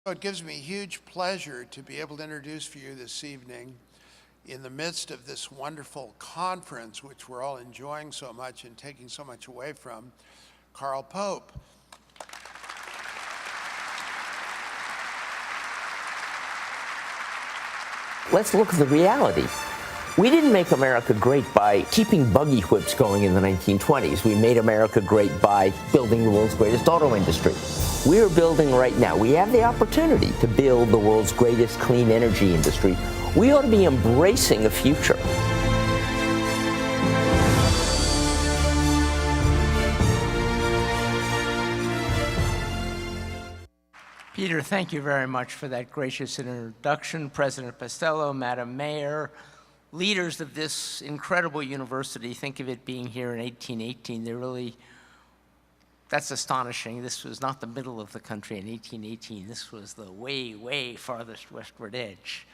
It gives me huge pleasure to be able to introduce for you this evening, in the midst of this wonderful conference, which we're all enjoying so much and taking so much away from, Carl Pope. Let's look at the reality. We didn't make America great by keeping buggy whips going in the 1920s. We made America great by building the world's greatest auto industry. We are building right now. We have the opportunity to build the world's greatest clean energy industry. We ought to be embracing a future. Peter, thank you very much for that gracious introduction. President Costello, Madam Mayor, leaders of this incredible university, think of it being here in 1818. That's astonishing. This was not the middle of the country in 1818. This was the way, way farthest westward edge.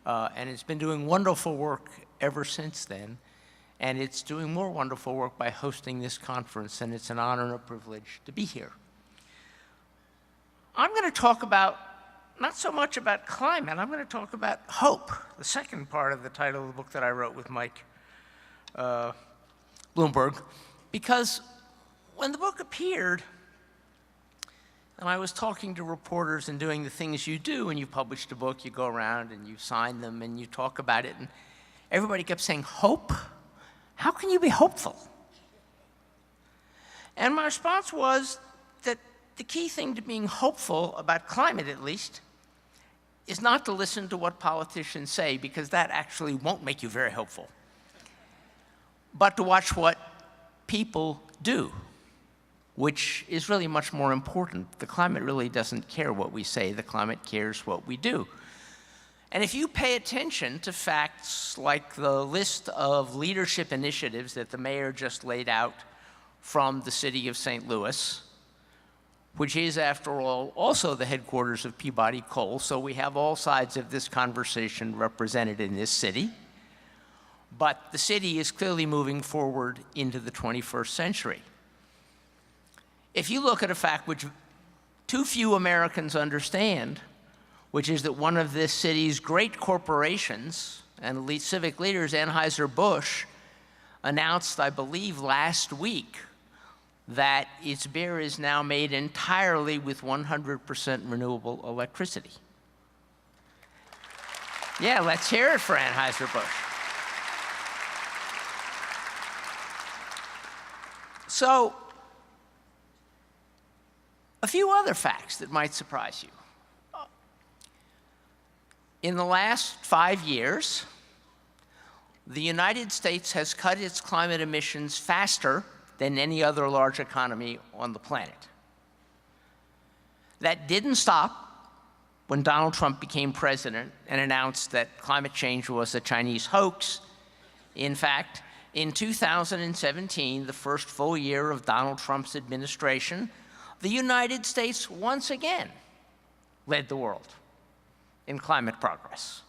And it's been doing wonderful work ever since then. And it's doing more wonderful work by hosting this conference, and it's an honor and a privilege to be here. I'm going to talk about, not so much about climate, I'm going to talk about hope, the second part of the title of the book that I wrote with Mike Bloomberg, because when the book appeared, and I was talking to reporters and doing the things you do when you publish a book, you go around and you sign them and you talk about it, and everybody kept saying, hope? How can you be hopeful? And my response was that the key thing to being hopeful about climate, at least, is not to listen to what politicians say, because that actually won't make you very hopeful, but to watch what people do, which is really much more important. The climate really doesn't care what we say. The climate cares what we do. And if you pay attention to facts like the list of leadership initiatives that the mayor just laid out from the city of St. Louis, which is, after all, also the headquarters of Peabody Coal, so we have all sides of this conversation represented in this city. But the city is clearly moving forward into the 21st century. If you look at a fact which too few Americans understand, which is that one of this city's great corporations and elite civic leaders, Anheuser-Busch, announced, I believe, last week, that its beer is now made entirely with 100% renewable electricity. Yeah, let's hear it for Anheuser-Busch. So, a few other facts that might surprise you. In the last 5 years, the United States has cut its climate emissions faster than any other large economy on the planet. That didn't stop when Donald Trump became president and announced that climate change was a Chinese hoax. In fact, in 2017, the first full year of Donald Trump's administration, the United States once again led the world in climate progress.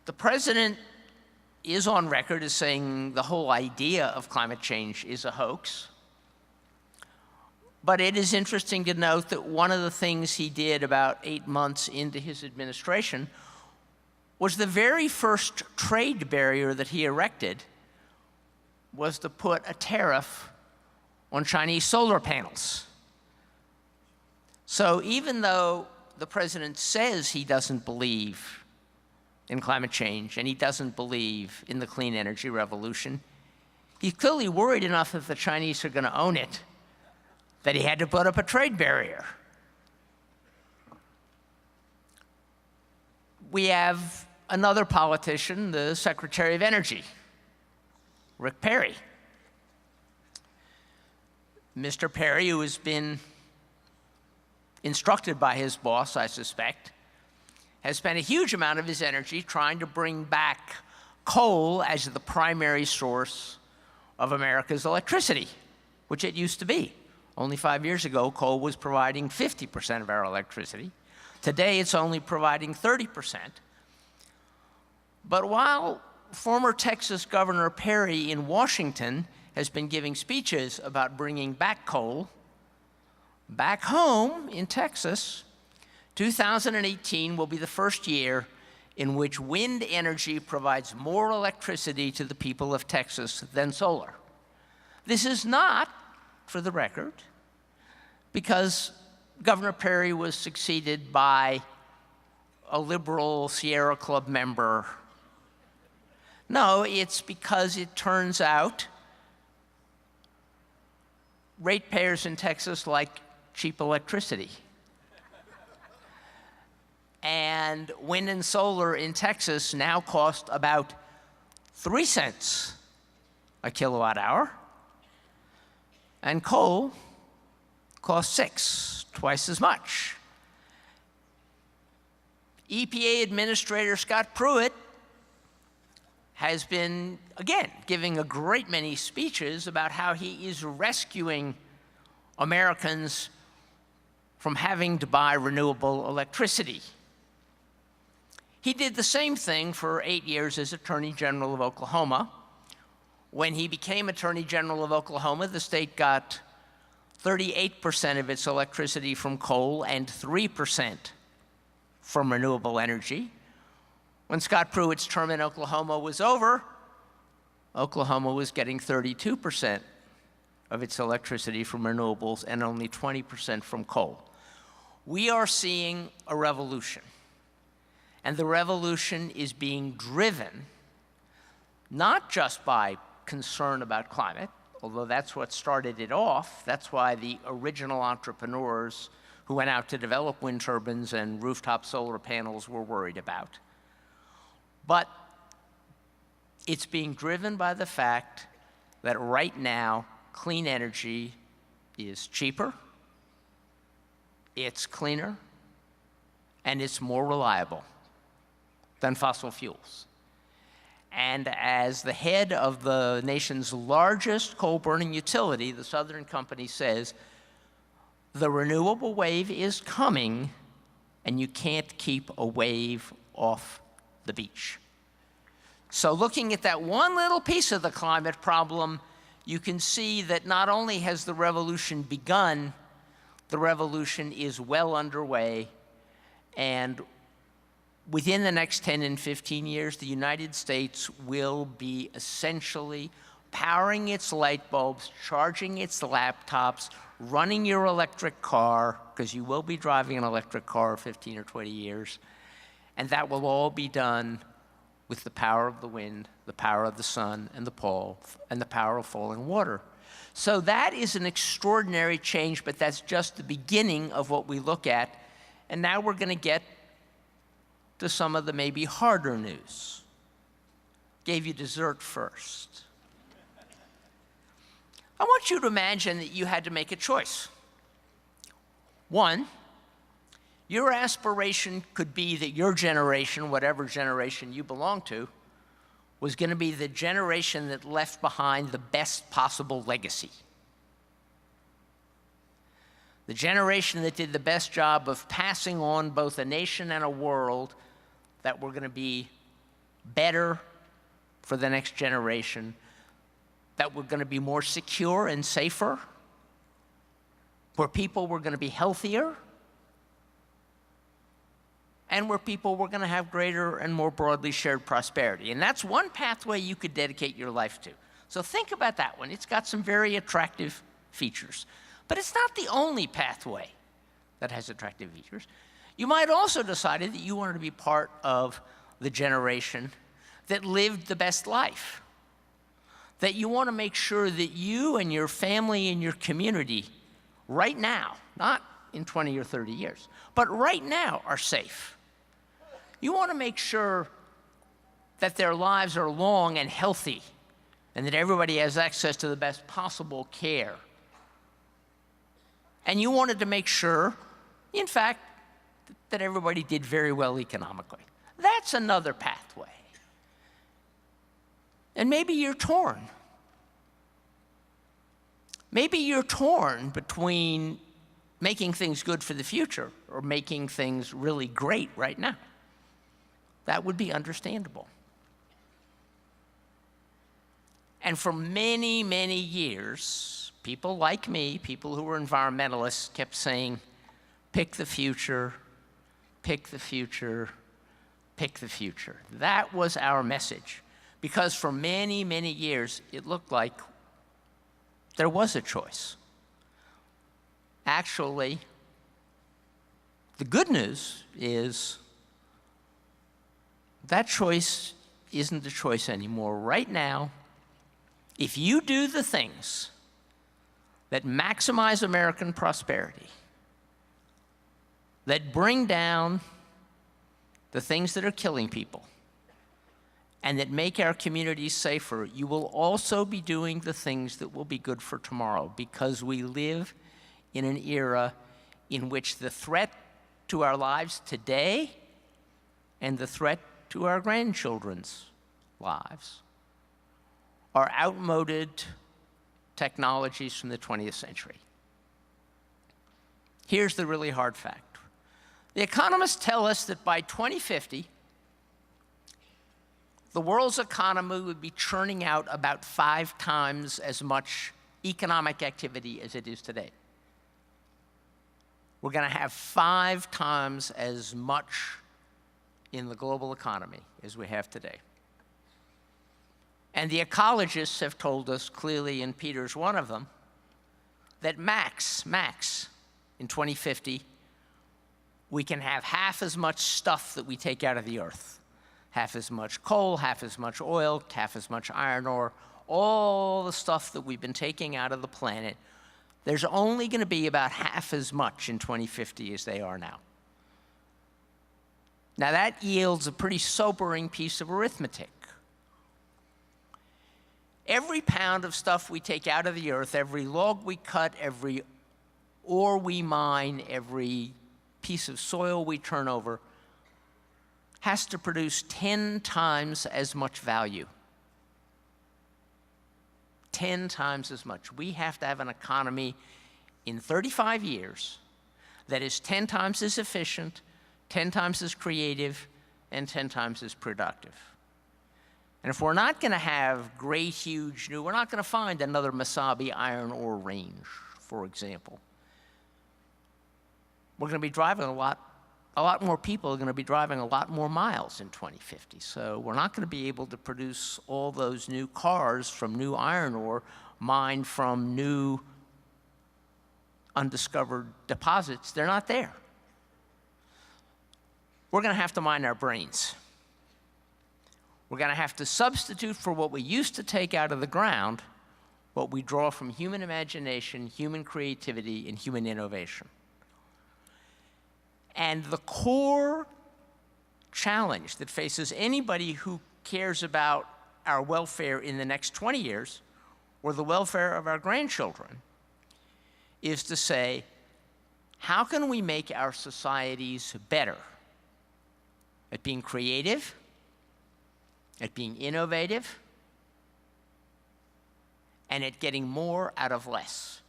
The president is on record as saying the whole idea of climate change is a hoax. But it is interesting to note that one of the things he did about 8 months into his administration was the very first trade barrier that he erected was to put a tariff on Chinese solar panels. So even though the president says he doesn't believe in climate change, and he doesn't believe in the clean energy revolution, he's clearly worried enough that the Chinese are going to own it that he had to put up a trade barrier. We have another politician, the Secretary of Energy, Rick Perry. Mr. Perry, who has been instructed by his boss, I suspect, has spent a huge amount of his energy trying to bring back coal as the primary source of America's electricity, which it used to be. Only 5 years ago, coal was providing 50% of our electricity. Today, it's only providing 30%. But while former Texas Governor Perry in Washington has been giving speeches about bringing back coal, back home in Texas, 2018 will be the first year in which wind energy provides more electricity to the people of Texas than solar. This is not, for the record, because Governor Perry was succeeded by a liberal Sierra Club member. No, it's because it turns out ratepayers in Texas like cheap electricity. And wind and solar in Texas now cost about 3 cents a kilowatt hour, and coal costs 6, twice as much. EPA Administrator Scott Pruitt has been, again, giving a great many speeches about how he is rescuing Americans from having to buy renewable electricity. He did the same thing for 8 years as Attorney General of Oklahoma. When he became Attorney General of Oklahoma, the state got 38% of its electricity from coal and 3% from renewable energy. When Scott Pruitt's term in Oklahoma was over, Oklahoma was getting 32% of its electricity from renewables and only 20% from coal. We are seeing a revolution. And the revolution is being driven not just by concern about climate, although that's what started it off. That's why the original entrepreneurs who went out to develop wind turbines and rooftop solar panels were worried about. But it's being driven by the fact that right now, clean energy is cheaper, it's cleaner, and it's more reliable than fossil fuels. And as the head of the nation's largest coal-burning utility, the Southern Company says, the renewable wave is coming, and you can't keep a wave off the beach. So looking at that one little piece of the climate problem, you can see that not only has the revolution begun, the revolution is well underway, and within the next 10 and 15 years, the United States will be essentially powering its light bulbs, charging its laptops, running your electric car, because you will be driving an electric car 15 or 20 years, and that will all be done with the power of the wind, the power of the sun, and the power of falling water. So that is an extraordinary change, but that's just the beginning of what we look at. And now we're going to get to some of the maybe harder news. Gave you dessert first. I want you to imagine that you had to make a choice. One, your aspiration could be that your generation, whatever generation you belong to, was going to be the generation that left behind the best possible legacy. The generation that did the best job of passing on both a nation and a world that were going to be better for the next generation, that were going to be more secure and safer, where people were going to be healthier, and where people were going to have greater and more broadly shared prosperity. And that's one pathway you could dedicate your life to. So think about that one. It's got some very attractive features. But it's not the only pathway that has attractive features. You might also decide that you wanted to be part of the generation that lived the best life, that you want to make sure that you and your family and your community right now, not in 20 or 30 years, but right now are safe. You want to make sure that their lives are long and healthy and that everybody has access to the best possible care. And you wanted to make sure, in fact, that everybody did very well economically. That's another pathway. And maybe you're torn. Maybe you're torn between making things good for the future or making things really great right now. That would be understandable. And for many, many years, people like me, people who were environmentalists, kept saying, pick the future, pick the future, pick the future. That was our message. Because for many, many years, it looked like there was a choice. Actually, the good news is that choice isn't a choice anymore. Right now, if you do the things that maximize American prosperity, that bring down the things that are killing people, and that make our communities safer, you will also be doing the things that will be good for tomorrow, because we live in an era in which the threat to our lives today and the threat to our grandchildren's lives are outmoded technologies from the 20th century. Here's the really hard fact. The economists tell us that by 2050, the world's economy would be churning out about 5 times as much economic activity as it is today. We're going to have 5 times as much in the global economy as we have today. And the ecologists have told us clearly, and Peter's one of them, that max, in 2050, we can have half as much stuff that we take out of the earth. Half as much coal, half as much oil, half as much iron ore, all the stuff that we've been taking out of the planet. There's only going to be about half as much in 2050 as they are now. Now that yields a pretty sobering piece of arithmetic. Every pound of stuff we take out of the earth, every log we cut, every ore we mine, every piece of soil we turn over, has to produce 10 times as much value. 10 times as much. We have to have an economy in 35 years that is 10 times as efficient, 10 times as creative, and 10 times as productive. And if we're not going to have great, huge new, we're not going to find another Mesabi iron ore range, for example. We're going to be driving a lot more people are going to be driving a lot more miles in 2050. So we're not going to be able to produce all those new cars from new iron ore mined from new undiscovered deposits. They're not there. We're going to have to mine our brains. We're going to have to substitute for what we used to take out of the ground, what we draw from human imagination, human creativity, and human innovation. And the core challenge that faces anybody who cares about our welfare in the next 20 years, or the welfare of our grandchildren, is to say, how can we make our societies better at being creative, at being innovative, and at getting more out of less?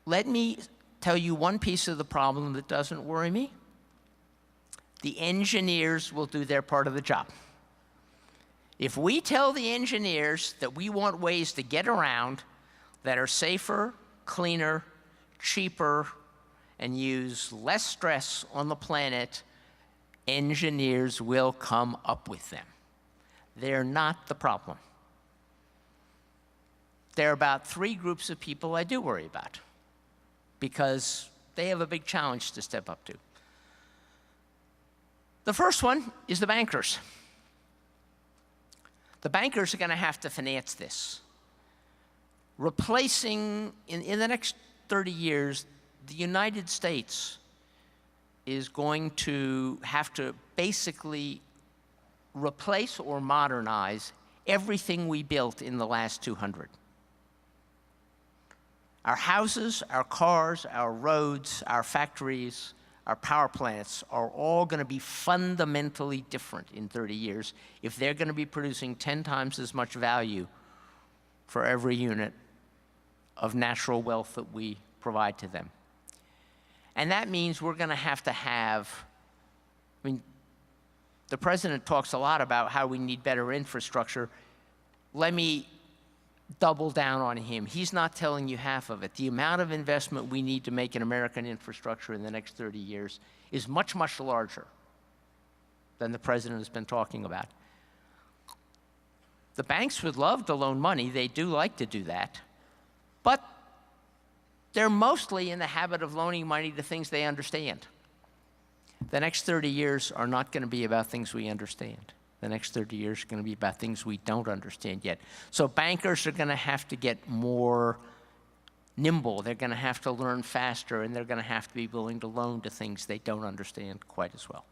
Let me tell you one piece of the problem that doesn't worry me. The engineers will do their part of the job. If we tell the engineers that we want ways to get around that are safer, cleaner, cheaper, and use less stress on the planet, engineers will come up with them. They're not the problem. There are about 3 groups of people I do worry about, because they have a big challenge to step up to. The first one is the bankers. The bankers are going to have to finance this. Replacing, in the next 30 years, the United States is going to have to basically replace or modernize everything we built in the last 200. Our houses, our cars, our roads, our factories, our power plants are all going to be fundamentally different in 30 years if they're going to be producing 10 times as much value for every unit of natural wealth that we provide to them. And that means we're going to have, the president talks a lot about how we need better infrastructure. Let me double down on him. He's not telling you half of it. The amount of investment we need to make in American infrastructure in the next 30 years is much, much larger than the president has been talking about. The banks would love to loan money. They do like to do that. But they're mostly in the habit of loaning money to things they understand. The next 30 years are not going to be about things we understand. The next 30 years are going to be about things we don't understand yet. So bankers are going to have to get more nimble. They're going to have to learn faster, and they're going to have to be willing to loan to things they don't understand quite as well.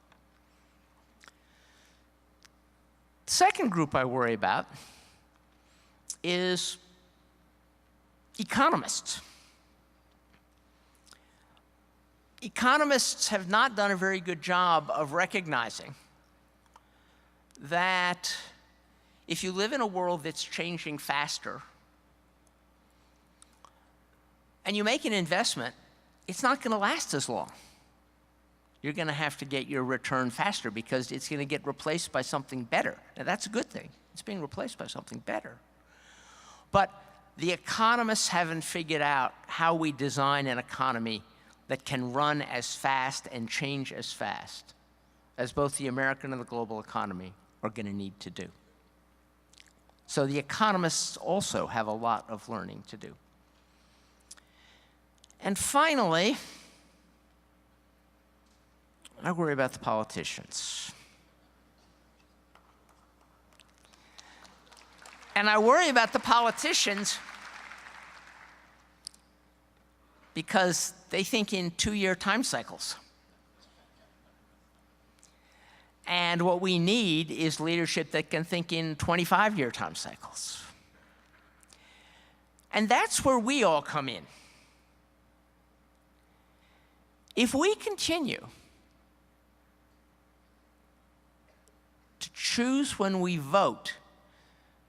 The second group I worry about is economists. Economists have not done a very good job of recognizing that if you live in a world that's changing faster and you make an investment, it's not going to last as long. You're going to have to get your return faster because it's going to get replaced by something better. Now, that's a good thing. It's being replaced by something better. But the economists haven't figured out how we design an economy that can run as fast and change as fast as both the American and the global economy are going to need to do. So the economists also have a lot of learning to do. And finally, I worry about the politicians. And I worry about the politicians because they think in 2-year time cycles. And what we need is leadership that can think in 25-year time cycles. And that's where we all come in. If we continue to choose when we vote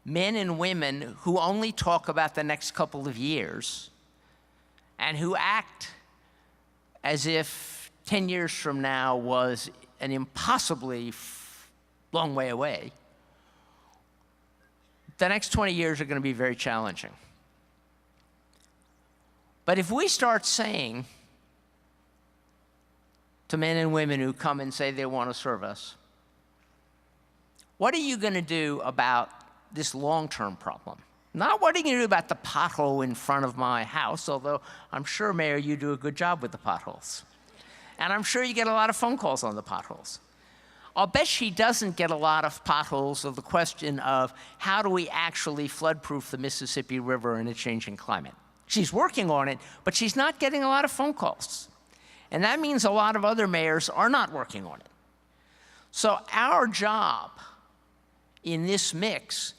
men and women who only talk about the next couple of years and who act as if 10 years from now was an impossibly long way away, the next 20 years are going to be very challenging. But if we start saying to men and women who come and say they want to serve us, what are you going to do about this long-term problem? Not what are you going to do about the pothole in front of my house, although I'm sure, Mayor, you do a good job with the potholes. And I'm sure you get a lot of phone calls on the potholes. I'll bet she doesn't get a lot of potholes of the question of how do we actually flood-proof the Mississippi River in a changing climate. She's working on it, but she's not getting a lot of phone calls. And that means a lot of other mayors are not working on it. So our job in this mix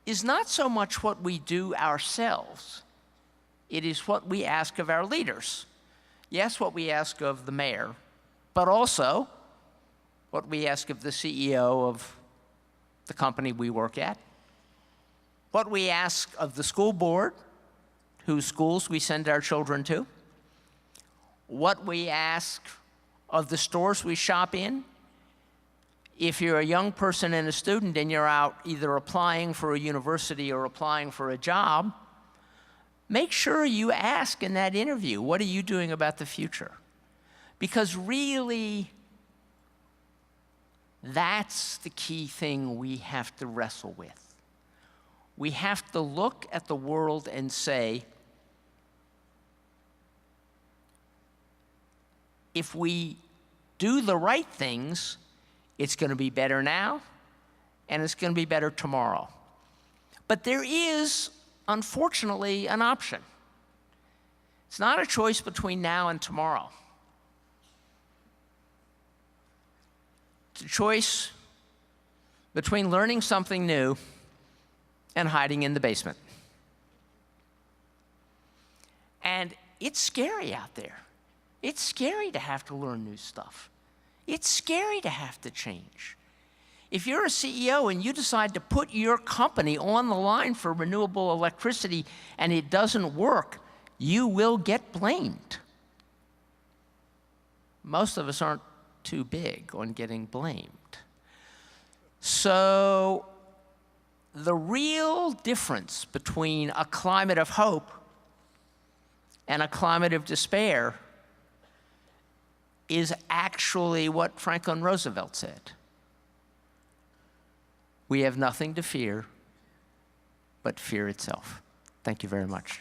is not so much what we do ourselves. It is what we ask of our leaders. Yes, what we ask of the mayor, but also what we ask of the CEO of the company we work at, what we ask of the school board, whose schools we send our children to, what we ask of the stores we shop in. If you're a young person and a student and you're out either applying for a university or applying for a job, make sure you ask in that interview, what are you doing about the future? Because really, that's the key thing we have to wrestle with. We have to look at the world and say, if we do the right things, it's going to be better now, and it's going to be better tomorrow. But there is, unfortunately, an option. It's not a choice between now and tomorrow. It's a choice between learning something new and hiding in the basement. And it's scary out there. It's scary to have to learn new stuff. It's scary to have to change. If you're a CEO and you decide to put your company on the line for renewable electricity and it doesn't work, you will get blamed. Most of us aren't too big on getting blamed. So the real difference between a climate of hope and a climate of despair is actually what Franklin Roosevelt said. We have nothing to fear but fear itself. Thank you very much.